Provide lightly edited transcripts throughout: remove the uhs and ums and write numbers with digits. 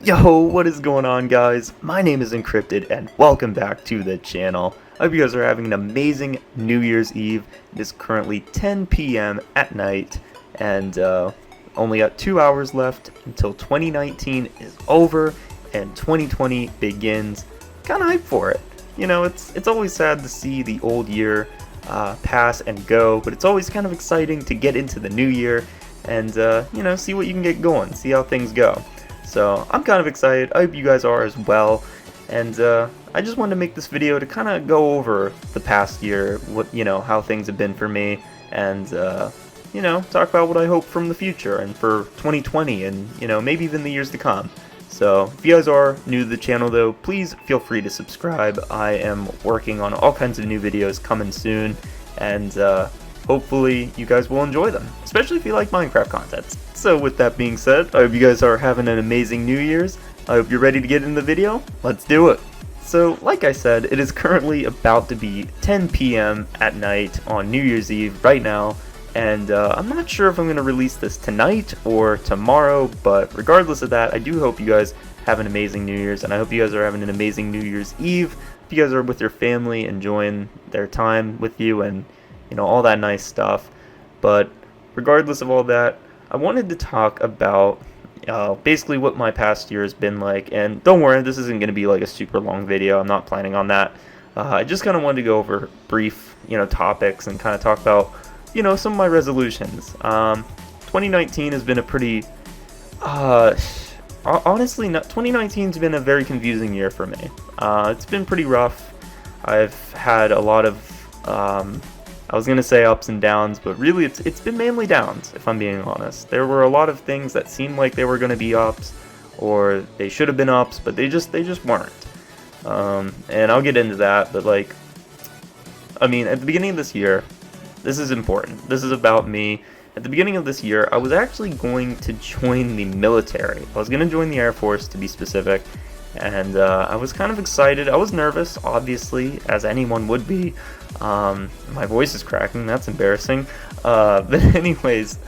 Yo, what is going on, guys? My name is Encrypted and welcome back to the channel. I hope you guys are having an amazing New Year's Eve. It is currently 10 p.m. at night and only got 2 hours left until 2019 is over and 2020 begins. Kind of hyped for it. You know, it's always sad to see the old year pass and go, but it's always kind of exciting to get into the new year and you know, see what you can get going, see how things go. So I'm kind of excited. I hope you guys are as well. And I just wanted to make this video to kind of go over the past year, how things have been for me, and talk about what I hope from the future and for 2020 and maybe even the years to come. So if you guys are new to the channel though, please feel free to subscribe. I am working on all kinds of new videos coming soon, and hopefully you guys will enjoy them, especially if you like Minecraft content. So with that being said, I hope you guys are having an amazing New Year's. I hope you're ready to get in the video. Let's do it. So like I said, it is currently about to be 10 p.m. at night on New Year's Eve right now, and I'm not sure if I'm going to release this tonight or tomorrow, but regardless of that, I do hope you guys have an amazing New Year's, and I hope you guys are having an amazing New Year's Eve. If you guys are with your family, enjoying their time with you and all that nice stuff. But regardless of all that, I wanted to talk about basically what my past year has been like. And don't worry, this isn't going to be like a super long video. I'm not planning on that. I just kind of wanted to go over brief, topics and kind of talk about, some of my resolutions. 2019 has been a pretty, honestly, 2019's been a very confusing year for me. It's been pretty rough. I've had a lot of, I was going to say ups and downs, but really it's been mainly downs, if I'm being honest. There were a lot of things that seemed like they were going to be ups, or they should have been ups, but they just weren't. And I'll get into that, but at the beginning of this year, this is important. This is about me. At the beginning of this year, I was actually going to join the military. I was going to join the Air Force, to be specific, and I was kind of excited. I was nervous, obviously, as anyone would be. My voice is cracking, that's embarrassing. But anyways,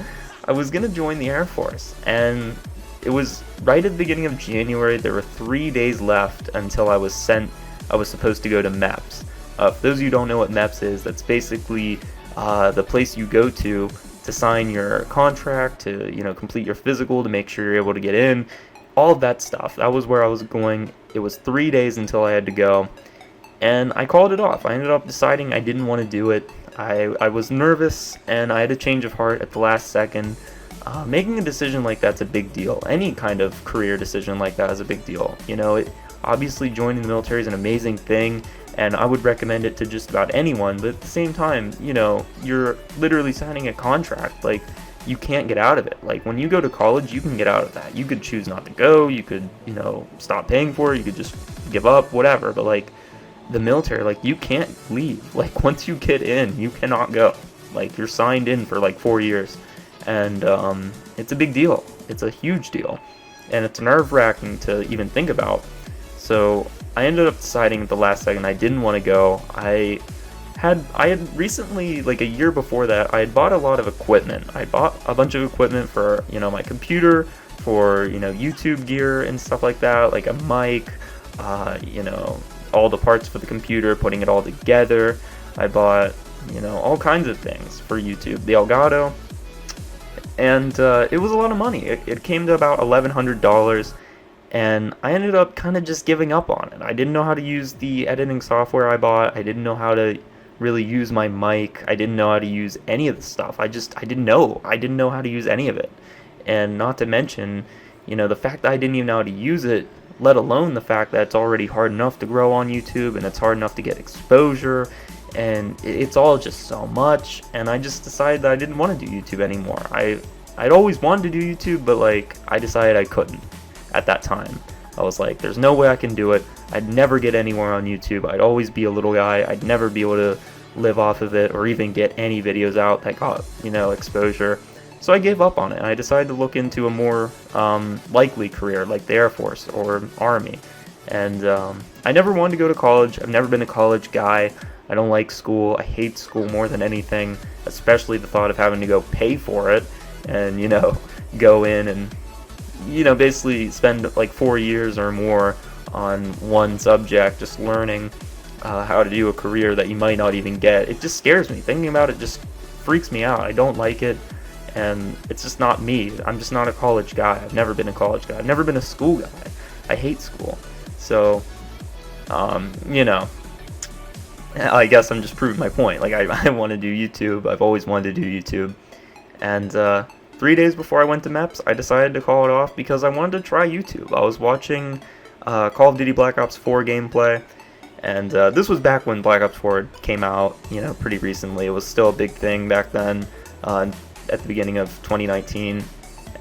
I was gonna join the Air Force, and it was right at the beginning of January. There were 3 days left until I was supposed to go to MEPS. For those of you who don't know what MEPS is, that's basically the place you go to sign your contract, to complete your physical, to make sure you're able to get in, all of that stuff. That was where I was going. It was 3 days until I had to go. And I called it off. I ended up deciding I didn't want to do it. I was nervous, and I had a change of heart at the last second. Making a decision like that's a big deal. Any kind of career decision like that is a big deal. Obviously joining the military is an amazing thing, and I would recommend it to just about anyone. But at the same time, you're literally signing a contract. Like, you can't get out of it. Like, when you go to college, you can get out of that. You could choose not to go. You could, stop paying for it. You could just give up, whatever. But the military, you can't leave. Once you get in, you cannot go. You're signed in for 4 years, and it's a big deal. It's a huge deal, and it's nerve-wracking to even think about. So I ended up deciding at the last second I didn't want to go. I had recently, a year before that, I had bought a lot of equipment. I bought a bunch of equipment for my computer, for YouTube gear and stuff like that, like a mic, all the parts for the computer, putting it all together. I bought, all kinds of things for YouTube, the Elgato, and it was a lot of money. It came to about $1,100, and I ended up kind of just giving up on it. I didn't know how to use the editing software I bought. I didn't know how to really use my mic. I didn't know how to use any of the stuff. I didn't know. I didn't know how to use any of it. And not to mention, the fact that I didn't even know how to use it, let alone the fact that it's already hard enough to grow on YouTube, and it's hard enough to get exposure, and it's all just so much. And I just decided that I didn't want to do YouTube anymore. I'd always wanted to do YouTube, but I decided I couldn't at that time. I was like, there's no way I can do it. I'd never get anywhere on YouTube. I'd always be a little guy. I'd never be able to live off of it or even get any videos out that got exposure. So I gave up on it, and I decided to look into a more likely career, like the Air Force or Army. And I never wanted to go to college. I've never been a college guy. I don't like school. I hate school more than anything, especially the thought of having to go pay for it and, go in and basically spend like 4 years or more on one subject, just learning how to do a career that you might not even get. It just scares me. Thinking about it just freaks me out. I don't like it, and it's just not me. I'm just not a college guy. I've never been a college guy. I've never been a school guy. I hate school. So, I guess I'm just proving my point. Like, I want to do YouTube. I've always wanted to do YouTube. And 3 days before I went to MEPS, I decided to call it off because I wanted to try YouTube. I was watching Call of Duty Black Ops 4 gameplay, and this was back when Black Ops 4 came out, pretty recently. It was still a big thing back then, at the beginning of 2019,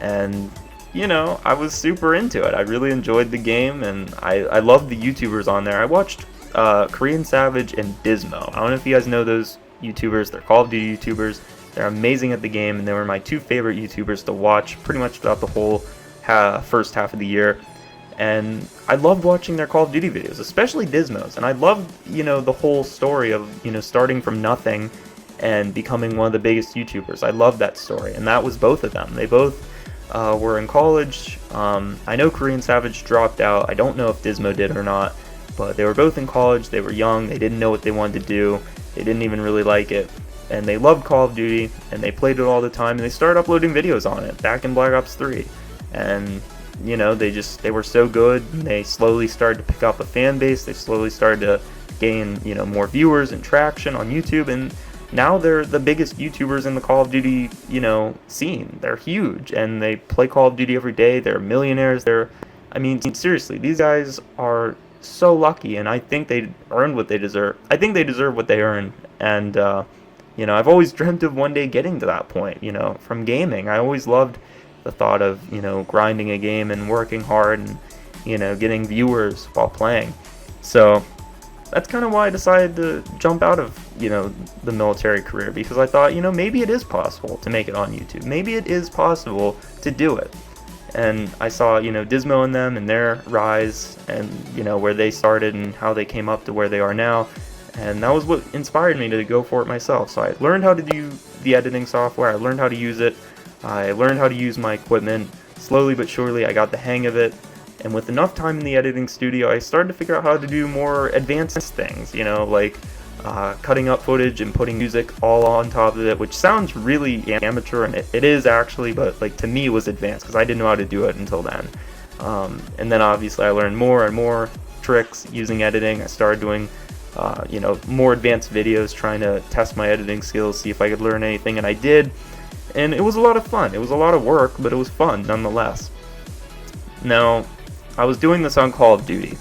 and I was super into it. I really enjoyed the game, and I loved the YouTubers on there. I watched Korean Savage and Dismo. I don't know if you guys know those YouTubers. They're Call of Duty YouTubers. They're amazing at the game, and they were my two favorite YouTubers to watch pretty much throughout the whole first half of the year. And I loved watching their Call of Duty videos, especially Dismo's. And I loved, the whole story of, starting from nothing and becoming one of the biggest YouTubers. I loved that story, and that was both of them. They both were in college. I know Korean Savage dropped out. I don't know if Dismo did or not, but they were both in college. They were young. They didn't know what they wanted to do. They didn't even really like it. And they loved Call of Duty, and they played it all the time, and they started uploading videos on it back in Black Ops 3. And they were so good, and they slowly started to pick up a fan base. They slowly started to gain, more viewers and traction on YouTube, and now they're the biggest YouTubers in the Call of Duty, scene. They're huge, and they play Call of Duty every day. They're millionaires. Seriously, these guys are so lucky, and I think they earned what they deserve. I think they deserve what they earn, and I've always dreamt of one day getting to that point, from gaming. I always loved the thought of, grinding a game and working hard and, getting viewers while playing. So that's kind of why I decided to jump out of, the military career, because I thought, maybe it is possible to make it on YouTube. Maybe it is possible to do it. And I saw, Dismo and them and their rise and, where they started and how they came up to where they are now. And that was what inspired me to go for it myself. So I learned how to do the editing software. I learned how to use it. I learned how to use my equipment. Slowly but surely, I got the hang of it. And with enough time in the editing studio, I started to figure out how to do more advanced things, like cutting up footage and putting music all on top of it, which sounds really amateur, and it is actually, but to me it was advanced because I didn't know how to do it until then. And then obviously I learned more and more tricks using editing. I started doing more advanced videos, trying to test my editing skills, see if I could learn anything, and I did. And it was a lot of fun. It was a lot of work, but it was fun nonetheless. Now, I was doing this on Call of Duty.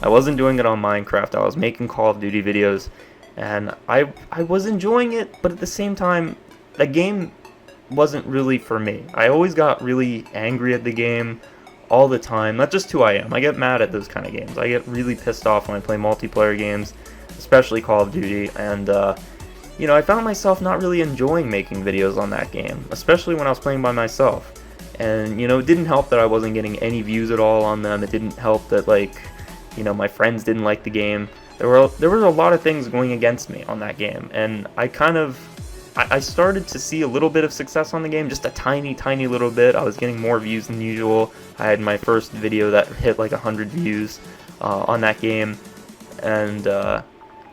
I wasn't doing it on Minecraft. I was making Call of Duty videos, and I was enjoying it, but at the same time, the game wasn't really for me. I always got really angry at the game all the time. That's just who I am. I get mad at those kind of games. I get really pissed off when I play multiplayer games, especially Call of Duty, and I found myself not really enjoying making videos on that game, especially when I was playing by myself. And it didn't help that I wasn't getting any views at all on them. It didn't help that my friends didn't like the game. There were a lot of things going against me on that game, and I started to see a little bit of success on the game, just a tiny little bit. I was getting more views than usual. I had my first video that hit 100 views on that game, and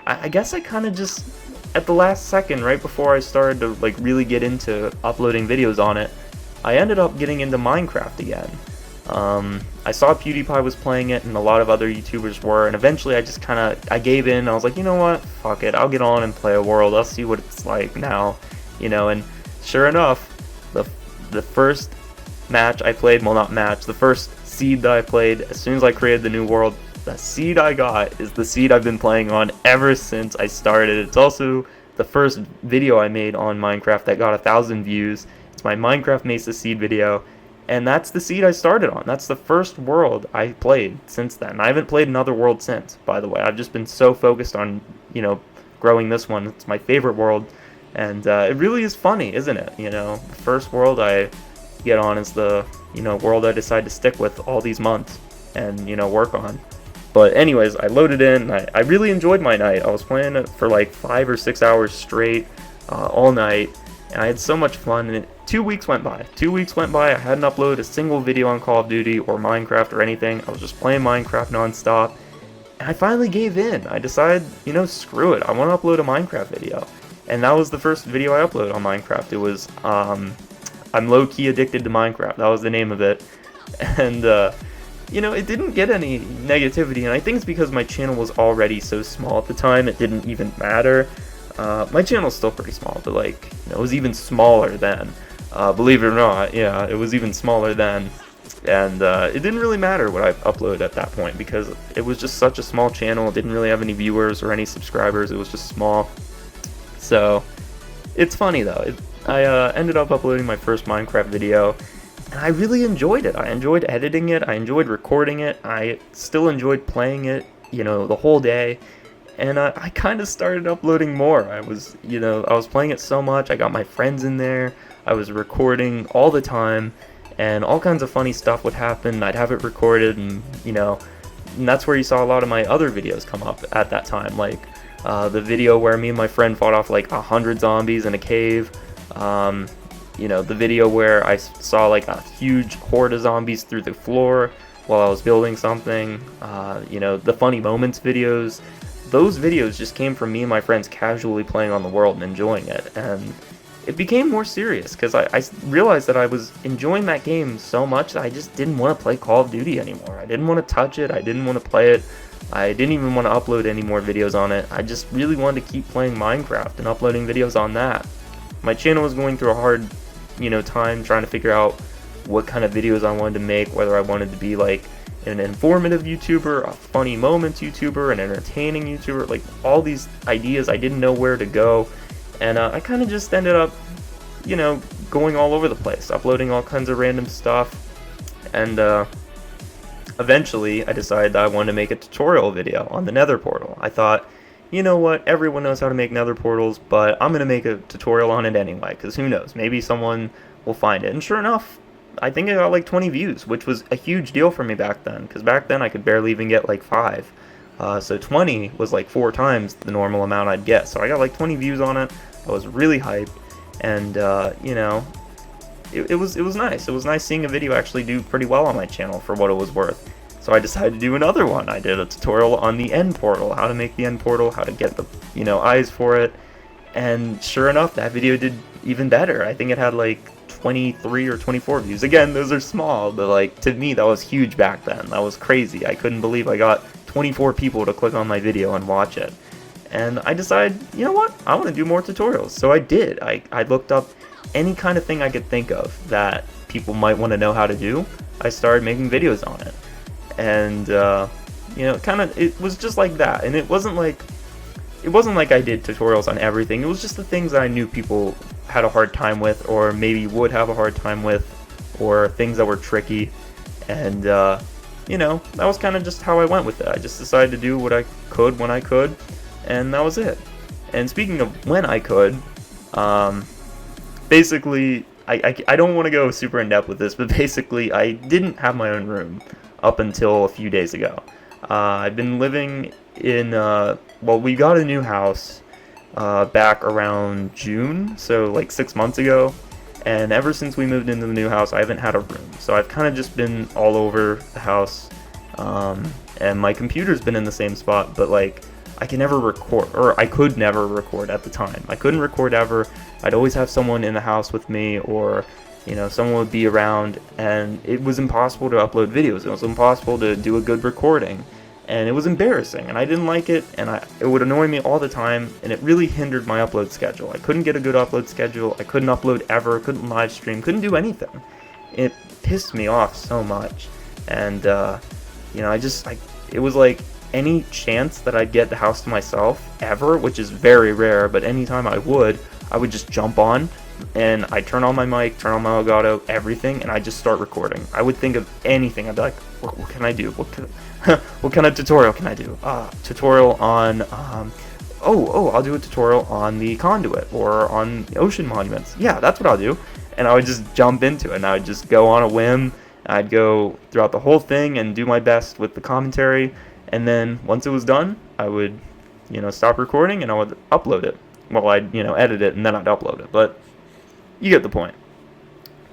I guess I kind of just, at the last second, right before I started to really get into uploading videos on it, I ended up getting into Minecraft again. I saw PewDiePie was playing it, and a lot of other YouTubers were, and eventually I gave in. I was like, you know what, fuck it, I'll get on and play a world. I'll see what it's like now, and sure enough, the first match I played, well, not match, the first seed that I played, as soon as I created the new world, the seed I got is the seed I've been playing on ever since I started. It's also the first video I made on Minecraft that got 1,000 views. It's my Minecraft Mesa seed video, and that's the seed I started on. That's the first world I played since then. I haven't played another world since, by the way. I've just been so focused on, growing this one. It's my favorite world, and it really is funny, isn't it? The first world I get on is the, world I decide to stick with all these months and, work on. But anyways, I loaded in. I really enjoyed my night. I was playing it for 5 or 6 hours straight, all night. and I had so much fun, and 2 weeks went by. 2 weeks went by, I hadn't uploaded a single video on Call of Duty or Minecraft or anything. I was just playing Minecraft nonstop, and I finally gave in. I decided, screw it, I want to upload a Minecraft video. And that was the first video I uploaded on Minecraft. It was, I'm low-key addicted to Minecraft. That was the name of it. And, it didn't get any negativity, and I think it's because my channel was already so small at the time, it didn't even matter. My channel's still pretty small, but it was even smaller then. Believe it or not, yeah, it was even smaller then. And it didn't really matter what I uploaded at that point, because it was just such a small channel. It didn't really have any viewers or any subscribers. It was just small. So it's funny though. I ended up uploading my first Minecraft video, and I really enjoyed it. I enjoyed editing it. I enjoyed recording it. I still enjoyed playing it, the whole day. And I kind of started uploading more. I was playing it so much. I got my friends in there. I was recording all the time, and all kinds of funny stuff would happen. I'd have it recorded, and and that's where you saw a lot of my other videos come up at that time, like the video where me and my friend fought off like 100 zombies in a cave. The video where I saw like a huge horde of zombies through the floor while I was building something. The funny moments videos. Those videos just came from me and my friends casually playing on the world and enjoying it, and it became more serious because I realized that I was enjoying that game so much that I just didn't want to play Call of Duty anymore. I didn't want to touch it. I didn't want to play it. I didn't even want to upload any more videos on it. I just really wanted to keep playing Minecraft and uploading videos on that. My channel was going through a hard, time trying to figure out what kind of videos I wanted to make, whether I wanted to be like an informative YouTuber, a funny moments YouTuber, an entertaining YouTuber, like all these ideas. I didn't know where to go, and I kind of just ended up, going all over the place, uploading all kinds of random stuff, and eventually I decided that I wanted to make a tutorial video on the Nether portal. I thought, you know what, everyone knows how to make Nether portals, but I'm going to make a tutorial on it anyway, because who knows, maybe someone will find it. And sure enough, I think I got like 20 views, which was a huge deal for me back then, because back then I could barely even get like 5. So 20 was like 4 times the normal amount I'd get. So I got like 20 views on it. I was really hyped, and it was nice. It was nice seeing a video actually do pretty well on my channel for what it was worth. So I decided to do another one. I did a tutorial on the end portal, how to make the end portal, how to get the eyes for it, and sure enough, that video did even better. I think it had like 23 or 24 views. Again, those are small, but like to me that was huge back then. That was crazy. I couldn't believe I got 24 people to click on my video and watch it. And I decided, you know what, I want to do more tutorials. So I did. I looked up any kind of thing I could think of that people might want to know how to do. I started making videos on it. And it was just like that. And it wasn't like I did tutorials on everything. It was just the things that I knew people had a hard time with, or maybe would have a hard time with, or things that were tricky. And that was kind of just how I went with it. I just decided to do what I could when I could, and that was it. And speaking of when I could, basically, I don't want to go super in depth with this, but basically I didn't have my own room up until a few days ago. I've been living in, we got a new house back around June, so like 6 months ago, and ever since we moved into the new house, I haven't had a room. So I've kind of just been all over the house, and my computer's been in the same spot, but like I can never record, or I could never record at the time. I couldn't record ever. I'd always have someone in the house with me, or someone would be around, and it was impossible to upload videos. It was impossible to do a good recording, and it was embarrassing, and I didn't like it, and it would annoy me all the time, and it really hindered my upload schedule. I couldn't get a good upload schedule. I couldn't upload ever, couldn't live stream, couldn't do anything. It pissed me off so much, and it was like any chance that I'd get the house to myself ever, which is very rare, but anytime I would just jump on, and I'd turn on my mic, turn on my Elgato, everything, and I'd just start recording. I would think of anything. I'd be like, what can I do? What kind of tutorial can I do? Tutorial on, I'll do a tutorial on the conduit, or on ocean monuments. Yeah, that's what I'll do. And I would just jump into it, and I would just go on a whim. I'd go throughout the whole thing and do my best with the commentary, and then once it was done, I would, stop recording, and I would upload it. Well, I'd, edit it, and then I'd upload it. But you get the point.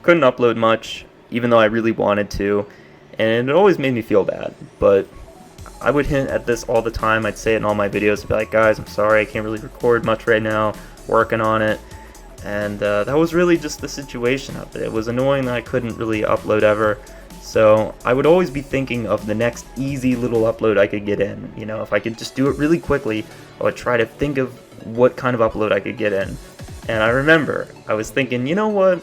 Couldn't upload much, even though I really wanted to, and it always made me feel bad, but I would hint at this all the time. I'd say it in all my videos. I'd be like, guys, I'm sorry, I can't really record much right now, working on it. And that was really just the situation of it. It was annoying that I couldn't really upload ever. So I would always be thinking of the next easy little upload I could get in. You know, if I could just do it really quickly, I would try to think of what kind of upload I could get in. And I remember, I was thinking, you know what?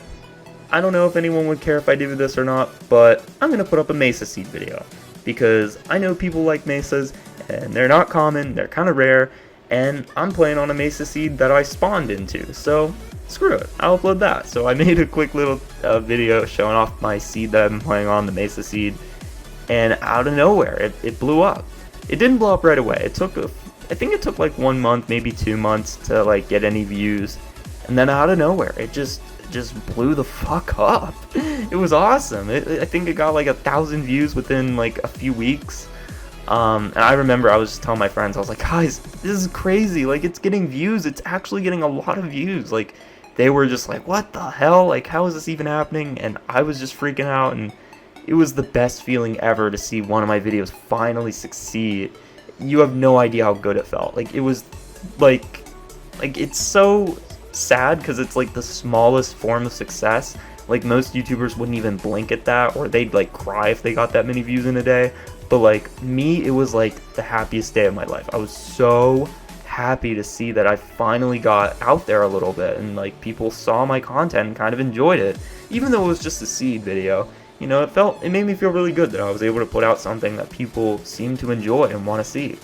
I don't know if anyone would care if I do this or not, but I'm going to put up a Mesa Seed video. Because I know people like Mesas, and they're not common, they're kind of rare, and I'm playing on a Mesa Seed that I spawned into, so screw it, I'll upload that. So I made a quick little video showing off my seed that I've been playing on, the Mesa Seed, and out of nowhere, it blew up. It didn't blow up right away. I think it took like 1 month, maybe 2 months to like get any views, and then out of nowhere, it just blew the fuck up. It was awesome. I think it got like 1,000 views within like a few weeks. And I remember I was just telling my friends, I was like, guys, this is crazy. Like, it's getting views. It's actually getting a lot of views. Like, they were just like, what the hell? Like, how is this even happening? And I was just freaking out, and it was the best feeling ever to see one of my videos finally succeed. You have no idea how good it felt. Like, it was like it's so sad because it's like the smallest form of success. Like, most YouTubers wouldn't even blink at that, or they'd like cry if they got that many views in a day. But like me, it was like the happiest day of my life. I was so happy to see that I finally got out there a little bit, and like people saw my content and kind of enjoyed it, even though it was just a seed video. You know, it made me feel really good that I was able to put out something that people seem to enjoy and want to see.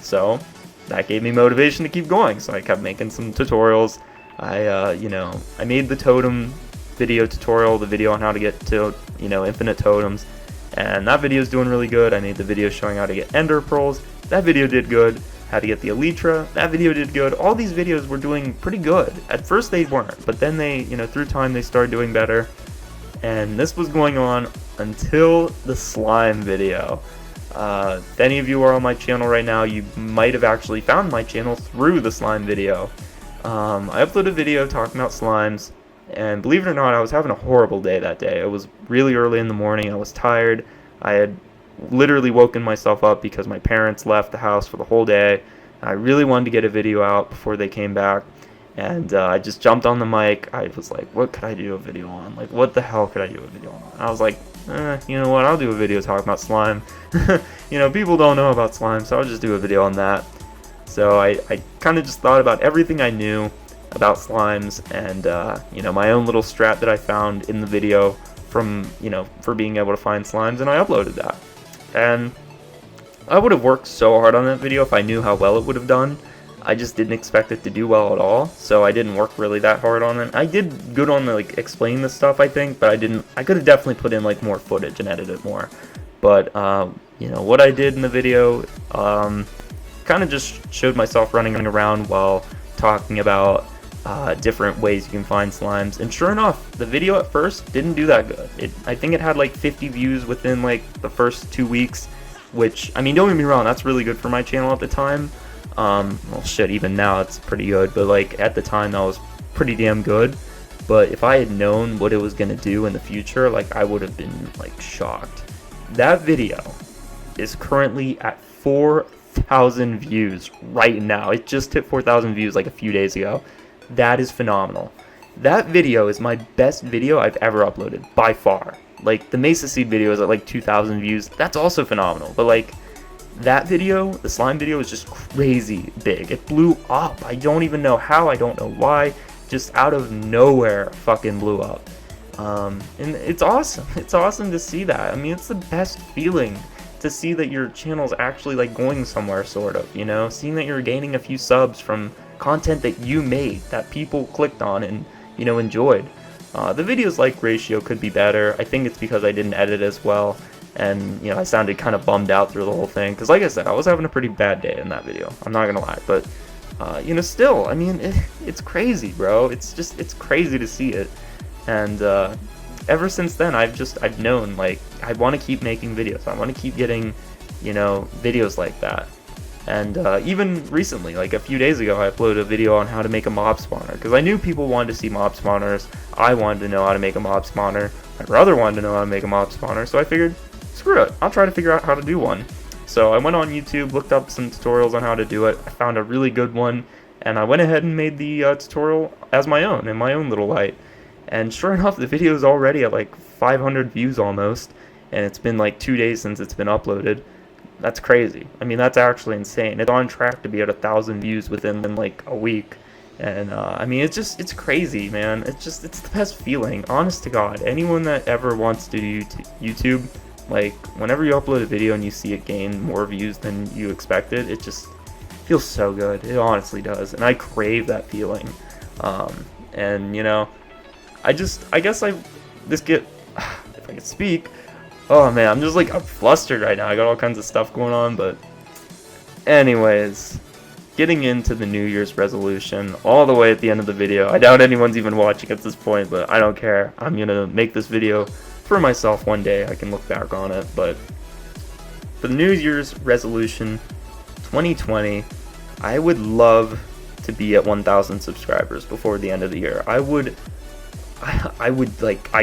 So that gave me motivation to keep going. So I kept making some tutorials. I made the totem video tutorial, the video on how to get to, infinite totems, and that video is doing really good. I made the video showing how to get ender pearls. That video did good. How to get the elytra. That video did good. All these videos were doing pretty good. At first they weren't, but then they, through time they started doing better. And this was going on until the slime video. If any of you are on my channel right now, you might have actually found my channel through the slime video. I uploaded a video talking about slimes, and believe it or not, I was having a horrible day that day. It was really early in the morning. I was tired. I had literally woken myself up because my parents left the house for the whole day. I really wanted to get a video out before they came back, and I just jumped on the mic. I was like, what could I do a video on? Like, what the hell could I do a video on? I was like, you know what, I'll do a video talking about slime. People don't know about slime, so I'll just do a video on that. So I kind of just thought about everything I knew about slimes, and my own little strat that I found in the video from for being able to find slimes, and I uploaded that. And I would have worked so hard on that video if I knew how well it would have done. I just didn't expect it to do well at all, so I didn't work really that hard on it. I did good on the explaining this stuff, I think, but I could have definitely put in more footage and edited it more. But what I did in the video kind of just showed myself running around while talking about different ways you can find slimes, and sure enough, the video at first didn't do that good. I think it had 50 views within the first 2 weeks, which, I mean, don't get me wrong, that's really good for my channel at the time. Well, shit, even now it's pretty good, but at the time that was pretty damn good. But if I had known what it was gonna do in the future, I would have been shocked. That video is currently at 4,000 views right now. It just hit 4,000 views a few days ago. That is phenomenal. That video is my best video I've ever uploaded, by far. The Mesa Seed video is at 2,000 views. That's also phenomenal. But that video, the slime video, is just crazy big. It blew up. I don't even know how. I don't know why. Just out of nowhere, fucking blew up. And it's awesome. It's awesome to see that. I mean, it's the best feeling to see that your channel's actually going somewhere, sort of. Seeing that you're gaining a few subs from content that you made, that people clicked on and enjoyed. The video's like ratio could be better. I think it's because I didn't edit as well, and I sounded kind of bummed out through the whole thing, because like I said, I was having a pretty bad day in that video, I'm not gonna lie. But still, I mean, it's crazy, bro. It's crazy to see it. And ever since then, I've known I want to keep making videos. I want to keep getting videos like that. And even recently, like a few days ago, I uploaded a video on how to make a mob spawner, because I knew people wanted to see mob spawners. I wanted to know how to make a mob spawner. My brother wanted to know how to make a mob spawner, so I figured, screw it, I'll try to figure out how to do one. So I went on YouTube, looked up some tutorials on how to do it. I found a really good one, and I went ahead and made the tutorial as my own, in my own little light. And sure enough, the video is already at like 500 views almost, and it's been like 2 days since it's been uploaded. That's crazy. I mean, that's actually insane. It's on track to be at 1,000 views within like a week. And I mean, it's crazy, man. It's the best feeling. Honest to God, anyone that ever wants to do YouTube, like whenever you upload a video and you see it gain more views than you expected, it just feels so good. It honestly does. And I crave that feeling. And you know, if I could speak. Oh man, I'm flustered right now. I got all kinds of stuff going on, but anyways, getting into the New Year's resolution all the way at the end of the video. I doubt anyone's even watching at this point, but I don't care. I'm gonna make this video for myself one day. I can look back on it, but for the New Year's resolution 2020, I would love to be at 1,000 subscribers before the end of the year. I'd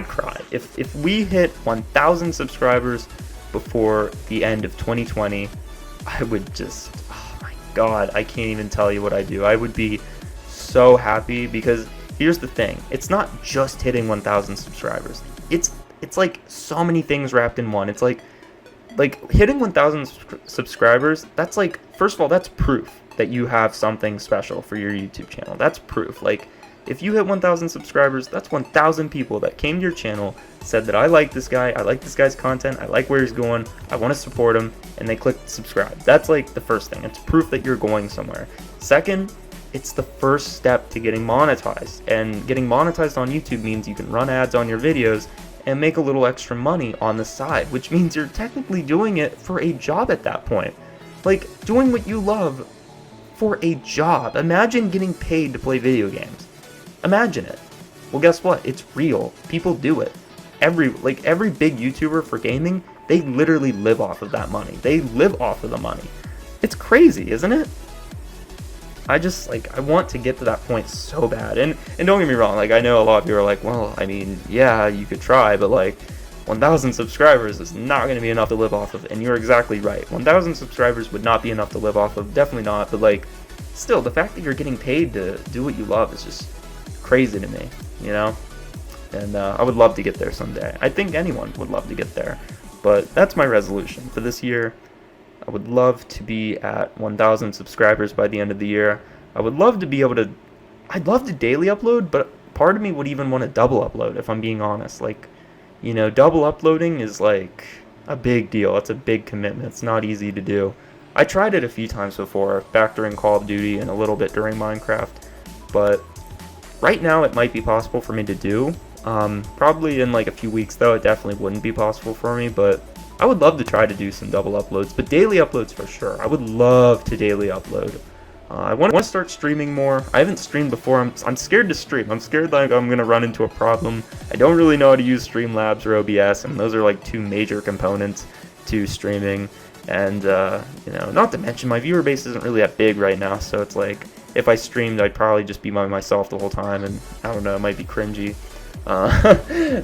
cry. If we hit 1,000 subscribers before the end of 2020, I would just, oh my God, I can't even tell you what I'd do. I would be so happy, because here's the thing. It's not just hitting 1,000 subscribers. It's like so many things wrapped in one. It's like hitting 1,000 subscribers, that's like, first of all, that's proof that you have something special for your YouTube channel. That's proof. Like, if you hit 1,000 subscribers, that's 1,000 people that came to your channel, said that I like this guy, I like this guy's content, I like where he's going, I want to support him, and they clicked subscribe. That's like the first thing. It's proof that you're going somewhere. Second, it's the first step to getting monetized. And getting monetized on YouTube means you can run ads on your videos and make a little extra money on the side, which means you're technically doing it for a job at that point. Like, doing what you love for a job. Imagine getting paid to play video games. Imagine it. Well, guess what? It's real. People do it. Every big YouTuber for gaming, they literally live off of that money. They live off of the money. It's crazy, isn't it? I want to get to that point so bad. And don't get me wrong, like, I know a lot of you are like, well, I mean, yeah, you could try, but like 1,000 subscribers is not going to be enough to live off of. And you're exactly right. 1,000 subscribers would not be enough to live off of. Definitely not. But like, still, the fact that you're getting paid to do what you love is just crazy to me, you know? And I would love to get there someday. I think anyone would love to get there. But that's my resolution for this year. I would love to be at 1,000 subscribers by the end of the year. I would love to be able to, I'd love to daily upload, but part of me would even want to double upload, if I'm being honest. Like, you know, double uploading is like a big deal. It's a big commitment. It's not easy to do. I tried it a few times before, back during Call of Duty and a little bit during Minecraft, but right now it might be possible for me to do. Probably in like a few weeks though, it definitely wouldn't be possible for me, but I would love to try to do some double uploads, but daily uploads for sure. I would love to daily upload. I want to start streaming more. I haven't streamed before. I'm scared to stream. I'm scared like I'm going to run into a problem. I don't really know how to use Streamlabs or OBS, and those are like two major components to streaming. And, you know, not to mention my viewer base isn't really that big right now, so it's like, if I streamed, I'd probably just be by myself the whole time, and I don't know, it might be cringy.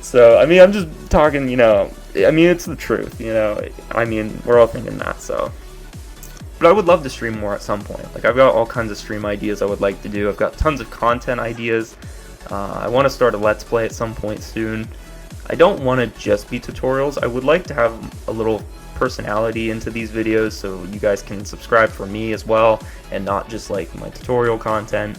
So, I mean, I'm just talking, you know, I mean, it's the truth, you know, I mean, we're all thinking that, so. But I would love to stream more at some point. Like, I've got all kinds of stream ideas I would like to do. I've got tons of content ideas. I want to start a Let's Play at some point soon. I don't want to just be tutorials. I would like to have a little personality into these videos so you guys can subscribe for me as well and not just like my tutorial content.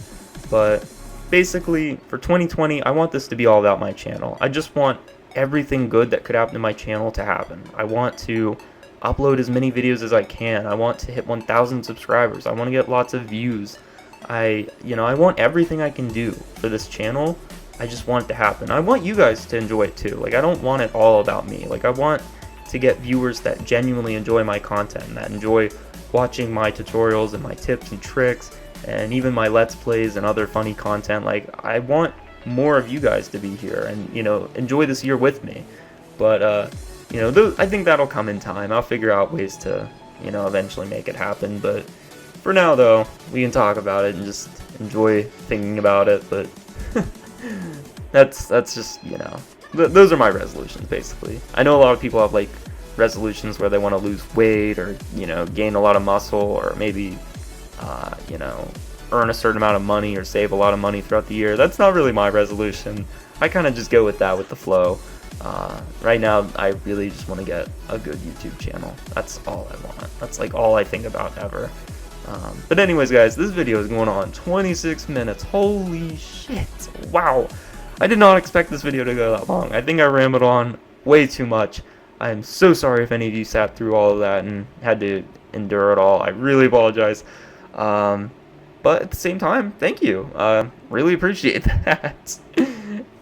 But basically, for 2020, I want this to be all about my channel. I just want everything good that could happen to my channel to happen. I want to upload as many videos as I can. I want to hit 1,000 subscribers. I want to get lots of views. I want everything I can do for this channel. I just want it to happen. I want you guys to enjoy it too. Like, I don't want it all about me. Like, I want to get viewers that genuinely enjoy my content, that enjoy watching my tutorials and my tips and tricks and even my Let's Plays and other funny content. Like, I want more of you guys to be here and, you know, enjoy this year with me. But, you know, I think that'll come in time. I'll figure out ways to, you know, eventually make it happen. But For now, though, we can talk about it and just enjoy thinking about it, but that's just, you know, those are my resolutions, basically. I know a lot of people have, like, resolutions where they want to lose weight or, you know, gain a lot of muscle or maybe, you know, earn a certain amount of money or save a lot of money throughout the year. That's not really my resolution. I kind of just go with that, with the flow. Right now, I really just want to get a good YouTube channel. That's all I want. That's like all I think about ever. But anyways, guys, this video is going on 26 minutes. Holy shit. Wow. I did not expect this video to go that long. I think I rambled on way too much. I am so sorry if any of you sat through all of that and had to endure it all. I really apologize. But at the same time, thank you. Really appreciate that.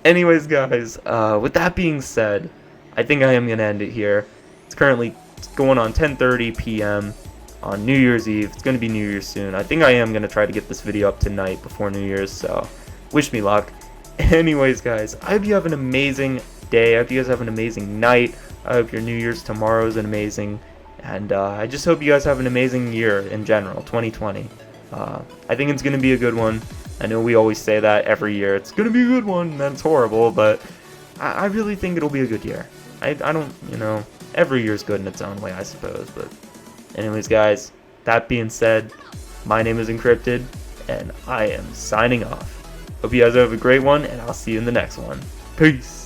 Anyways, guys, with that being said, I think I am going to end it here. It's currently going on 10:30 p.m. on New Year's Eve. It's going to be New Year's soon. I think I am going to try to get this video up tonight before New Year's, so wish me luck. Anyways, guys, I hope you have an amazing day. I hope you guys have an amazing night. I hope your New Year's tomorrow is amazing. And I just hope you guys have an amazing year in general, 2020. I think it's going to be a good one. I know we always say that every year. It's going to be a good one. That's horrible, but I really think it'll be a good year. I don't, you know, every year's good in its own way, I suppose. But anyways, guys, that being said, my name is Encrypted, and I am signing off. Hope you guys have a great one, and I'll see you in the next one. Peace.